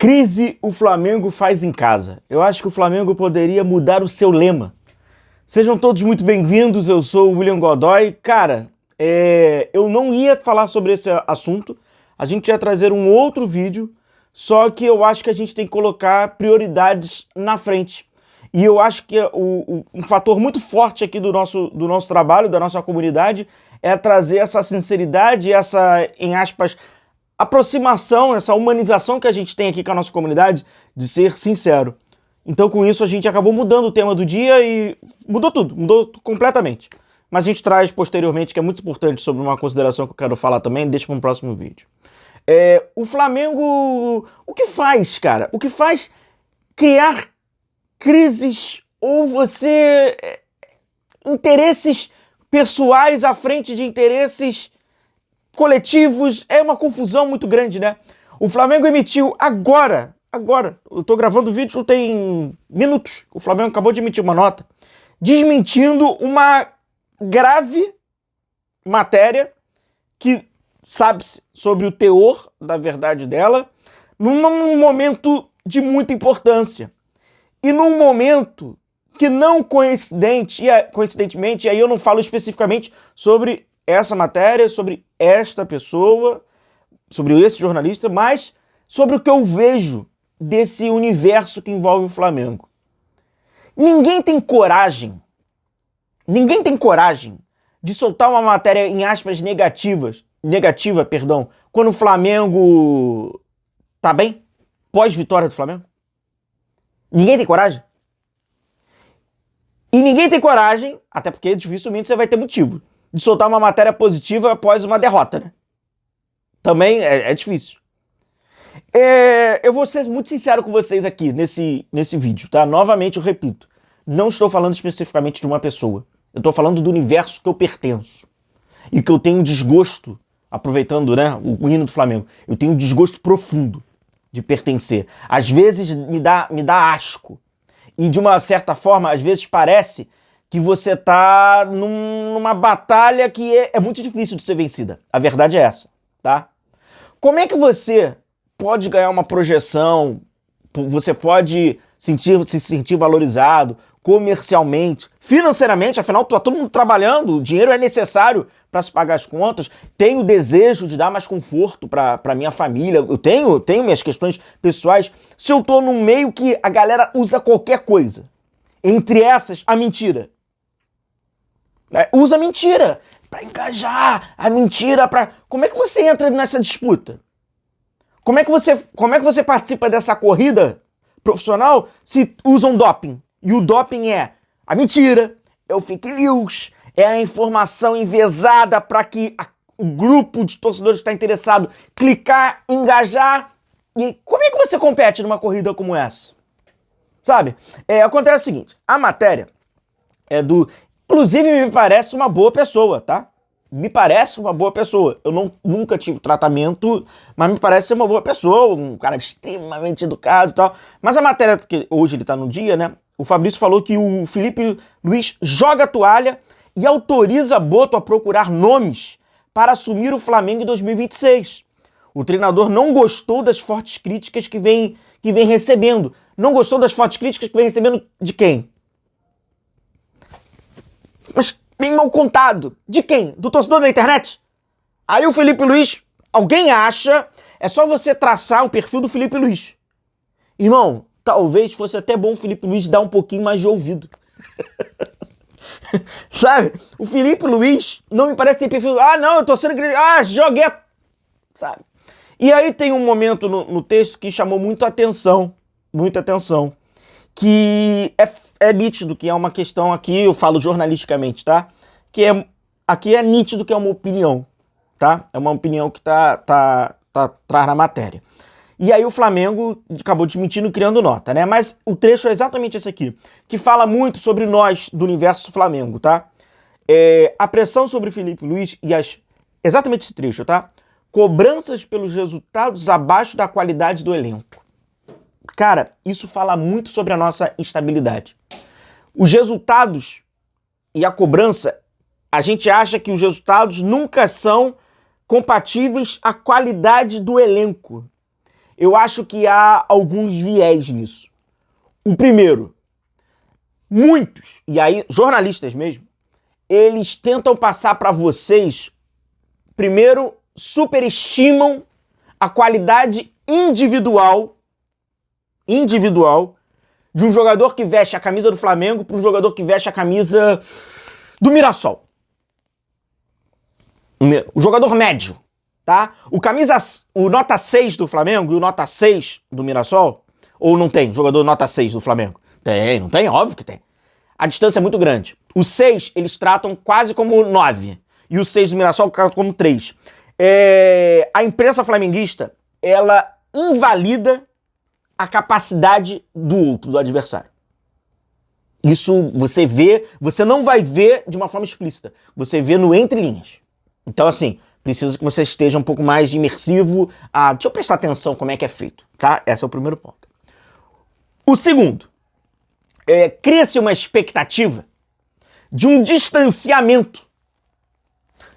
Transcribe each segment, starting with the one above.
Crise o Flamengo faz em casa. Eu acho que o Flamengo poderia mudar o seu lema. Sejam todos muito bem-vindos, eu sou o William Godoy. Cara, eu não ia falar sobre esse assunto, a gente ia trazer um outro vídeo, só que eu acho que a gente tem que colocar prioridades na frente. E eu acho que um fator muito forte aqui do nosso trabalho, da nossa comunidade, é trazer essa sinceridade, essa, em aspas, aproximação, essa humanização que a gente tem aqui com a nossa comunidade, de ser sincero. Então, com isso, a gente acabou mudando o tema do dia e mudou tudo, mudou completamente. Mas a gente traz posteriormente, que é muito importante, sobre uma consideração que eu quero falar também, deixa para um próximo vídeo. O Flamengo, o que faz, cara? O que faz criar crises ou interesses pessoais à frente de interesses coletivos? É uma confusão muito grande, né? O Flamengo emitiu agora, eu tô gravando o vídeo tem minutos, o Flamengo acabou de emitir uma nota desmentindo uma grave matéria que sabe-se sobre o teor da verdade dela, num momento de muita importância. E num momento que não coincidentemente, aí eu não falo especificamente sobre essa matéria, sobre esta pessoa, sobre esse jornalista, mas sobre o que eu vejo desse universo que envolve o Flamengo. Ninguém tem coragem de soltar uma matéria, em aspas, negativa, quando o Flamengo tá bem, pós-vitória do Flamengo. Ninguém tem coragem? E ninguém tem coragem, até porque dificilmente você vai ter motivo, de soltar uma matéria positiva após uma derrota, né? Também é difícil. Eu vou ser muito sincero com vocês aqui nesse vídeo, tá? Novamente eu repito, não estou falando especificamente de uma pessoa. Eu estou falando do universo que eu pertenço. E que eu tenho um desgosto, aproveitando, né, o hino do Flamengo, eu tenho um desgosto profundo de pertencer. Às vezes me dá asco. E de uma certa forma, às vezes parece que você tá numa batalha que é muito difícil de ser vencida. A verdade é essa, tá? Como é que você pode ganhar uma projeção, você pode se sentir valorizado comercialmente, financeiramente, afinal tá todo mundo trabalhando, o dinheiro é necessário para se pagar as contas, tenho o desejo de dar mais conforto para minha família, eu tenho minhas questões pessoais, se eu tô num meio que a galera usa qualquer coisa, entre essas, a mentira. Usa a mentira para engajar, a mentira para... Como é que você entra nessa disputa? Como é que você participa dessa corrida profissional se usam doping? E o doping é a mentira, é o fake news, é a informação enviesada para que o grupo de torcedores que está interessado clicar, engajar. E como é que você compete numa corrida como essa? Sabe? Acontece o seguinte, a matéria é do... Inclusive me parece uma boa pessoa, tá? Me parece uma boa pessoa. Eu nunca tive tratamento, mas me parece ser uma boa pessoa, um cara extremamente educado e tal. Mas a matéria, que hoje ele tá no dia, né? O Fabrício falou que o Felipe Luiz joga a toalha e autoriza Boto a procurar nomes para assumir o Flamengo em 2026. O treinador não gostou das fortes críticas que vem recebendo. Não gostou das fortes críticas que vem recebendo de quem? Mas bem mal contado. De quem? Do torcedor da internet? Aí o Felipe Luiz, alguém acha, é só você traçar o perfil do Felipe Luiz. Irmão, talvez fosse até bom o Felipe Luiz dar um pouquinho mais de ouvido. Sabe? O Felipe Luiz não me parece ter perfil... não, eu tô sendo... joguei... Sabe? E aí tem um momento no texto que chamou muita atenção, que é nítido que é uma questão aqui, eu falo jornalisticamente, tá? Aqui é nítido que é uma opinião, tá? É uma opinião que tá na matéria. E aí o Flamengo acabou desmentindo, criando nota, né? Mas o trecho é exatamente esse aqui, que fala muito sobre nós do universo Flamengo, tá? A pressão sobre Felipe Luiz e exatamente esse trecho, tá? Cobranças pelos resultados abaixo da qualidade do elenco. Cara, isso fala muito sobre a nossa instabilidade. Os resultados e a cobrança, a gente acha que os resultados nunca são compatíveis à qualidade do elenco. eu acho que há alguns viés nisso. O primeiro, muitos, e aí jornalistas mesmo, eles tentam passar para vocês, primeiro, superestimam a qualidade individual de um jogador que veste a camisa do Flamengo para um jogador que veste a camisa do Mirassol. O jogador médio, tá? O nota 6 do Flamengo e o nota 6 do Mirassol, ou não tem jogador nota 6 do Flamengo? Tem, não tem? Óbvio que tem. A distância é muito grande. O 6 eles tratam quase como 9 e o 6 do Mirassol tratam como 3. A imprensa flamenguista, ela invalida a capacidade do outro, do adversário. Isso você não vai ver de uma forma explícita. Você vê no entre linhas. Então, assim, precisa que você esteja um pouco mais imersivo. Deixa eu prestar atenção como é que é feito, tá? Esse é o primeiro ponto. O segundo, cria-se uma expectativa de um distanciamento.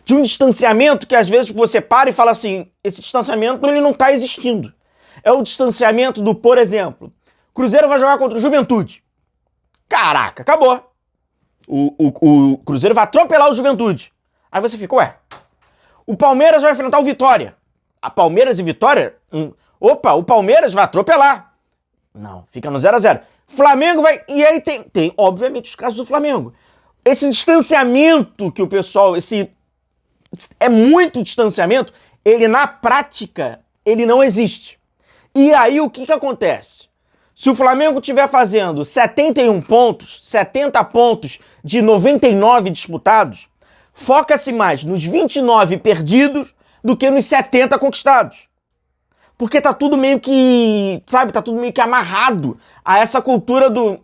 De um distanciamento que às vezes você para e fala assim, esse distanciamento ele não está existindo. É o distanciamento do, por exemplo, Cruzeiro vai jogar contra o Juventude. Caraca, acabou. O Cruzeiro vai atropelar o Juventude. Aí você fica, ué, o Palmeiras vai enfrentar o Vitória. A Palmeiras e Vitória? Opa, o Palmeiras vai atropelar. Não, fica no 0-0. Flamengo vai... E aí tem, obviamente, os casos do Flamengo. Esse distanciamento que o pessoal... É muito distanciamento, ele na prática, ele não existe. E aí o que acontece? Se o Flamengo estiver fazendo 71 pontos, 70 pontos de 99 disputados, foca-se mais nos 29 perdidos do que nos 70 conquistados. Porque tá tudo meio que, sabe, tá tudo meio que amarrado a essa cultura do...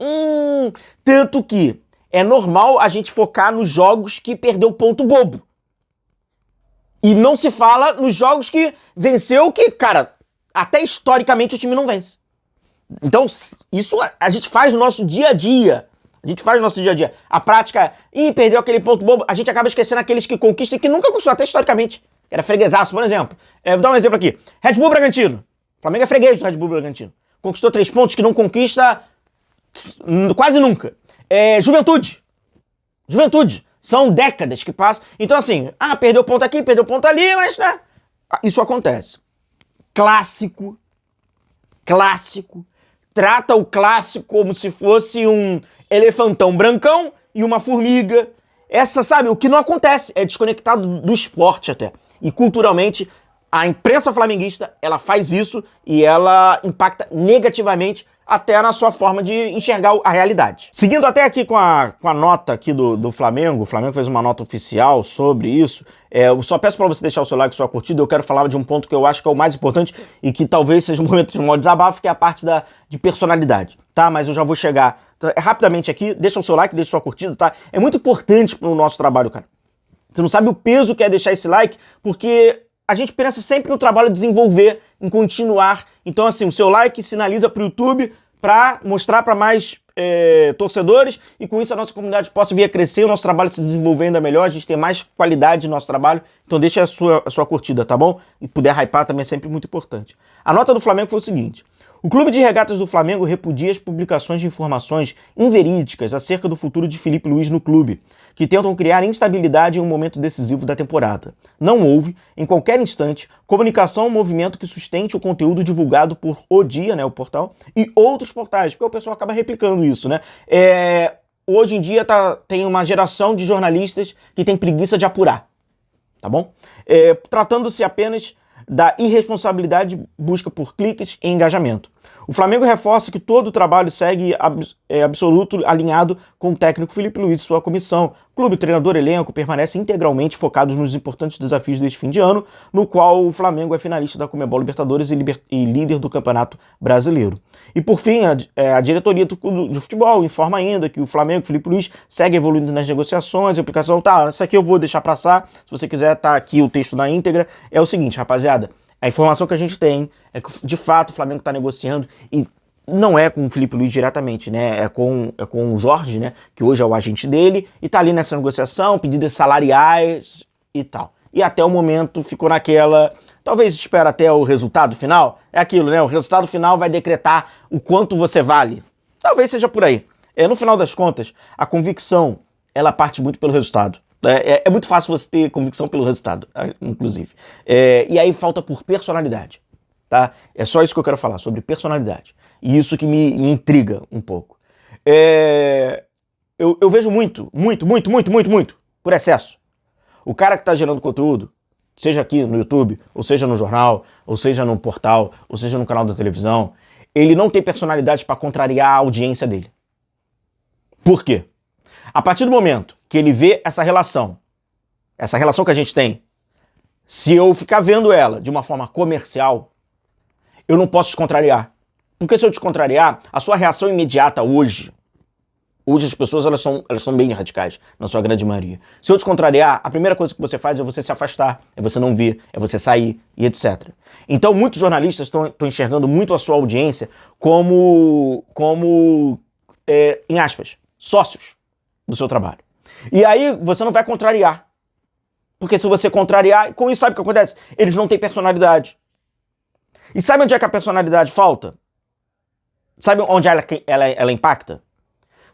Tanto que é normal a gente focar nos jogos que perdeu ponto bobo. E não se fala nos jogos que venceu que, cara, até historicamente o time não vence. Então, isso a gente faz no nosso dia a dia. A prática é, perdeu aquele ponto bobo. A gente acaba esquecendo aqueles que conquistam e que nunca conquistou, até historicamente. Era freguesaço, por exemplo. Vou dar um exemplo aqui. Red Bull Bragantino. O Flamengo é freguês do Red Bull Bragantino. Conquistou 3 pontos que não conquista quase nunca. Juventude. São décadas que passam. Então, assim, perdeu ponto aqui, perdeu ponto ali, mas, né? Isso acontece. Clássico. Trata o clássico como se fosse um elefantão brancão e uma formiga. Sabe, o que não acontece. É desconectado do esporte até. E culturalmente, a imprensa flamenguista, ela faz isso e ela impacta negativamente até na sua forma de enxergar a realidade. Seguindo até aqui com a nota aqui do Flamengo, o Flamengo fez uma nota oficial sobre isso. Eu só peço para você deixar o seu like, sua curtida. Eu quero falar de um ponto que eu acho que é o mais importante e que talvez seja um momento de um desabafo, que é a parte de personalidade, tá? Mas eu já vou chegar rapidamente aqui. Deixa o seu like, deixa sua curtida, tá? É muito importante pro nosso trabalho, cara. Você não sabe o peso que é deixar esse like, porque a gente pensa sempre no trabalho de desenvolver, em continuar. Então, assim, o seu like sinaliza pro YouTube para mostrar para mais torcedores e com isso a nossa comunidade possa vir a crescer, o nosso trabalho se desenvolver ainda melhor, a gente ter mais qualidade no nosso trabalho. Então deixa a sua curtida, tá bom? E puder hypar também é sempre muito importante. A nota do Flamengo foi o seguinte: o Clube de Regatas do Flamengo repudia as publicações de informações inverídicas acerca do futuro de Felipe Luiz no clube, que tentam criar instabilidade em um momento decisivo da temporada. Não houve, em qualquer instante, comunicação ou movimento que sustente o conteúdo divulgado por O Dia, né, o portal, e outros portais, porque o pessoal acaba replicando isso, né? Hoje em dia tem uma geração de jornalistas que tem preguiça de apurar, tá bom? Tratando-se apenas da irresponsabilidade busca por cliques e engajamento. O Flamengo reforça que todo o trabalho segue absoluto alinhado com o técnico Felipe Luiz e sua comissão. Clube, treinador, elenco permanecem integralmente focados nos importantes desafios deste fim de ano, no qual o Flamengo é finalista da Conmebol Libertadores e líder do Campeonato Brasileiro. E por fim, a diretoria do futebol informa ainda que o Flamengo, Felipe Luiz, segue evoluindo nas negociações, a aplicação, isso aqui eu vou deixar passar, se você quiser tá aqui o texto na íntegra. É o seguinte, rapaziada, a informação que a gente tem é que, de fato, o Flamengo está negociando e não é com o Felipe Luiz diretamente, né? É com o Jorge, né? Que hoje é o agente dele e tá ali nessa negociação, pedidos salariais e tal. E até o momento ficou naquela... talvez espera até o resultado final. É aquilo, né? O resultado final vai decretar o quanto você vale. Talvez seja por aí. No final das contas, a convicção, ela parte muito pelo resultado. É muito fácil você ter convicção pelo resultado, inclusive. E aí falta por personalidade, tá? É só isso que eu quero falar, sobre personalidade. E isso que me intriga um pouco. Eu vejo muito, por excesso. O cara que está gerando conteúdo, seja aqui no YouTube, ou seja no jornal, ou seja no portal, ou seja no canal da televisão, ele não tem personalidade para contrariar a audiência dele. Por quê? A partir do momento que ele vê essa relação que a gente tem, se eu ficar vendo ela de uma forma comercial, eu não posso te contrariar. Porque se eu te contrariar, a sua reação imediata hoje as pessoas elas são bem radicais, na sua grande maioria. Se eu te contrariar, a primeira coisa que você faz é você se afastar, é você não ver, é você sair e etc. Então muitos jornalistas estão enxergando muito a sua audiência como em aspas, sócios do seu trabalho. E aí você não vai contrariar. Porque se você contrariar, com isso sabe o que acontece? Eles não têm personalidade. E sabe onde é que a personalidade falta? Sabe onde ela impacta?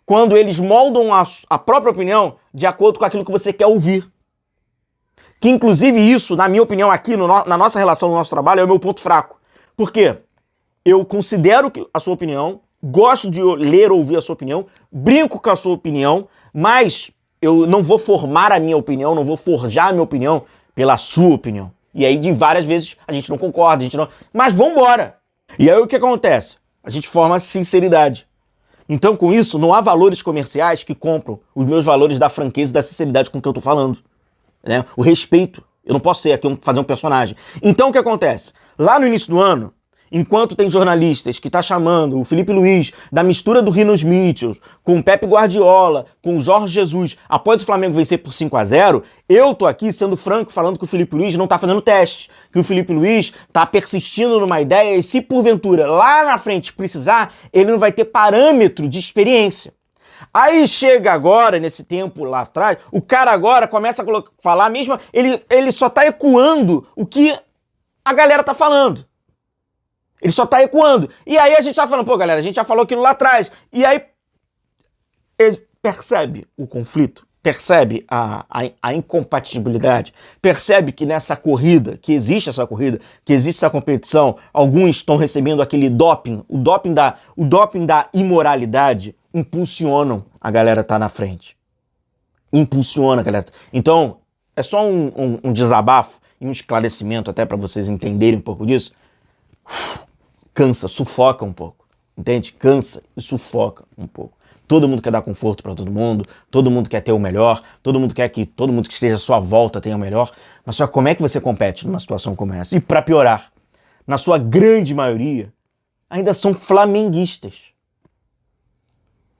Quando eles moldam a própria opinião de acordo com aquilo que você quer ouvir. Que inclusive isso, na minha opinião, aqui na nossa relação, no nosso trabalho, é o meu ponto fraco. Por quê? Eu considero a sua opinião, gosto de ler ou ouvir a sua opinião, brinco com a sua opinião, mas eu não vou formar a minha opinião, não vou forjar a minha opinião pela sua opinião. E aí, de várias vezes, a gente não concorda, mas vambora! E aí o que acontece? A gente forma sinceridade. Então, com isso, não há valores comerciais que compram os meus valores da franqueza e da sinceridade com que eu tô falando. Né? O respeito. Eu não posso ser aqui fazer um personagem. Então, o que acontece? Lá no início do ano, enquanto tem jornalistas que tá chamando o Felipe Luiz da mistura do Rinos Mitchell com o Pepe Guardiola, com o Jorge Jesus, após o Flamengo vencer por 5-0, eu tô aqui sendo franco falando que o Felipe Luiz não tá fazendo testes, que o Felipe Luiz tá persistindo numa ideia e se porventura lá na frente precisar, ele não vai ter parâmetro de experiência. Aí chega agora, nesse tempo lá atrás, o cara agora começa a falar mesmo, ele só tá ecoando o que a galera tá falando. Ele só tá ecoando. E aí a gente tá falando, pô, galera, a gente já falou aquilo lá atrás. E aí ele percebe o conflito, percebe a incompatibilidade, percebe que nessa corrida, que existe essa corrida, que existe essa competição, alguns estão recebendo aquele doping, o doping da imoralidade, impulsionam a galera tá na frente. Impulsiona a galera. Então, é só um desabafo e um esclarecimento até para vocês entenderem um pouco disso. Cansa, sufoca um pouco, entende? Cansa e sufoca um pouco. Todo mundo quer dar conforto para todo mundo quer ter o melhor, todo mundo quer que todo mundo que esteja à sua volta tenha o melhor, mas só como é que você compete numa situação como essa? E para piorar, na sua grande maioria, ainda são flamenguistas.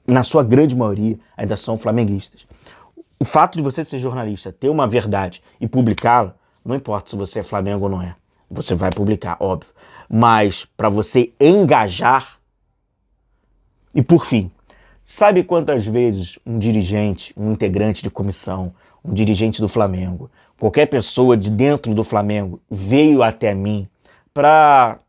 Na sua grande maioria, ainda são flamenguistas. O fato de você ser jornalista, ter uma verdade e publicá-la, não importa se você é Flamengo ou não é. Você vai publicar, óbvio. Mas para você engajar... E por fim, sabe quantas vezes um dirigente, um integrante de comissão, um dirigente do Flamengo, qualquer pessoa de dentro do Flamengo veio até mim para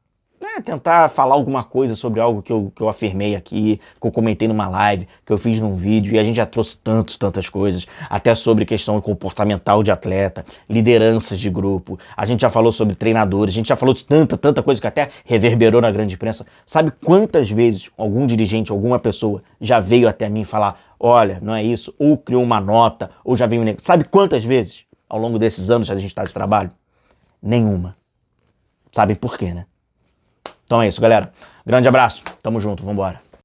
tentar falar alguma coisa sobre algo que eu afirmei aqui, que eu comentei numa live, que eu fiz num vídeo, e a gente já trouxe tantas coisas, até sobre questão comportamental de atleta, lideranças de grupo, a gente já falou sobre treinadores, a gente já falou de tanta coisa que até reverberou na grande imprensa. Sabe quantas vezes algum dirigente, alguma pessoa já veio até mim falar, olha, não é isso, ou criou uma nota, ou já veio... Sabe quantas vezes ao longo desses anos que a gente está de trabalho? Nenhuma. Sabem por quê, né? Então é isso, galera. Grande abraço. Tamo junto. Vambora.